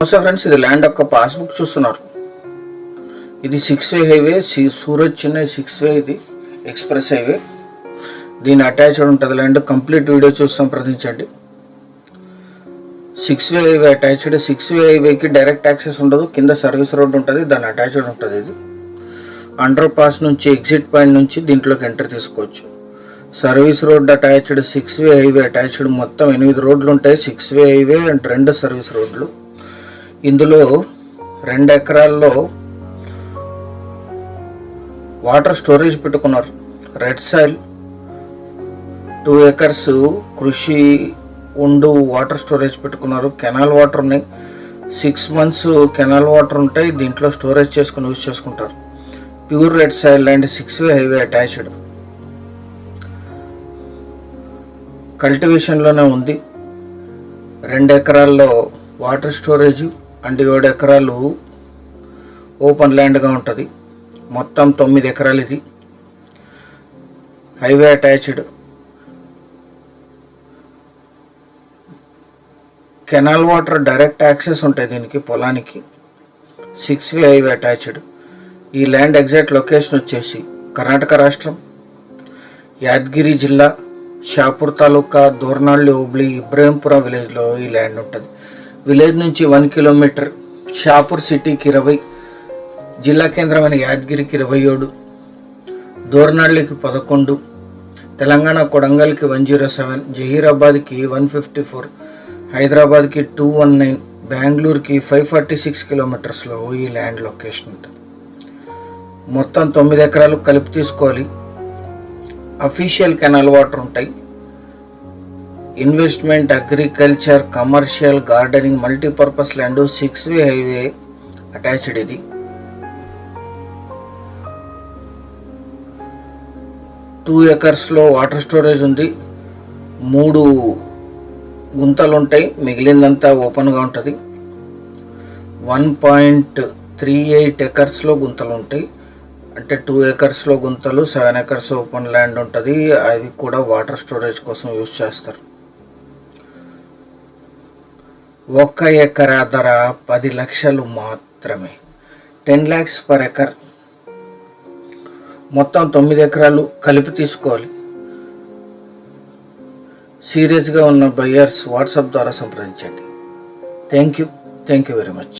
నమస్తే ఫ్రెండ్స్, ఇది ల్యాండ్ యొక్క పాస్బుక్ చూస్తున్నారు. ఇది 6 వే హైవే, సూరత్ చెన్నై 6 వే, ఇది ఎక్స్ప్రెస్ హైవే. దీని అటాచ్డ్ ఉంటుంది ల్యాండ్. కంప్లీట్ వీడియో చూసి సంప్రదించండి. 6 వే హైవే అటాచ్డ్. 6 వే హైవేకి డైరెక్ట్ యాక్సెస్ ఉండదు, కింద సర్వీస్ రోడ్ ఉంటుంది, దాని అటాచ్డ్ ఉంటుంది. ఇది అండర్ పాస్ నుంచి ఎగ్జిట్ పాయింట్ నుంచి దీంట్లోకి ఎంట్రీ తీసుకోవచ్చు. Service road attached, 6 way highway attached. మొత్తం 8 రోడ్లు ఉంటాయి. 6 వే హైవే అండ్ 2 సర్వీస్ రోడ్లు. ఇందులో 2 ఎకరాల్లో వాటర్ స్టోరేజ్ పెట్టుకున్నారు. రెడ్ సాయిల్ 2 ఎకర్స్ కృషి ఉండు వాటర్ స్టోరేజ్ పెట్టుకున్నారు. కెనాల్ వాటర్ ఉన్నాయి. 6 months కెనాల్ వాటర్ ఉంటాయి. దీంట్లో స్టోరేజ్ చేసుకుని యూజ్ చేసుకుంటారు. Pure red soil land, 6 way highway attached. కల్టివేషన్లోనే ఉంది. 2 ఎకరాల్లో వాటర్ స్టోరేజ్ అండ్ 7 ఎకరాలు ఓపెన్ ల్యాండ్గా ఉంటుంది. మొత్తం 9 ఎకరాలు. ఇది highway attached. Canal water direct access ఉంటాయి దీనికి, పొలానికి. 6 వే హైవే అటాచ్డ్. ఈ ల్యాండ్ ఎగ్జాక్ట్ లొకేషన్ వచ్చేసి కర్ణాటక రాష్ట్రం, యాదగిరి జిల్లా, షాపూర్ తాలూకా, దోర్నాళ్ళి హోబ్లీ, ఇబ్రహీంపుర విలేజ్లో ఈ ల్యాండ్ ఉంటుంది. విలేజ్ నుంచి 1 kilometer, షాపూర్ సిటీకి 20, జిల్లా కేంద్రమైన యాదగిరికి 27, దోర్నాళ్ళకి 11, తెలంగాణ కొడంగల్కి 107, జహీరాబాద్కి 154, హైదరాబాద్కి 219, బెంగళూరుకి 546 kilometers ఈ ల్యాండ్ లొకేషన్ ఉంటుంది. మొత్తం 9 ఎకరాలు కలిపి తీసుకోవాలి. అఫీషియల్ కెనాల్ వాటర్ ఉంటాయి. Investment, agriculture, commercial, gardening, multipurpose land, 6 way highway attached. ఇది 2 ఎకర్స్లో వాటర్ స్టోరేజ్ ఉంది. 3 గుంతలు ఉంటాయి, మిగిలిందంతా ఓపెన్గా ఉంటుంది. 1.38 ఎకర్స్లో గుంతలు ఉంటాయి. అంటే 2 ఎకర్స్లో గుంతలు, 7 ఎకర్స్ ఓపెన్ ల్యాండ్ ఉంటుంది. అవి కూడా వాటర్ స్టోరేజ్ కోసం యూజ్ చేస్తారు. 1 ఎకరా ధర 10 లక్షలు మాత్రమే, 10 lakhs per ఎకర్. మొత్తం 9 ఎకరాలు కలిపి తీసుకోవాలి. సీరియస్గా ఉన్న బయ్యర్స్ వాట్సాప్ ద్వారా సంప్రదించండి. Thank you very much.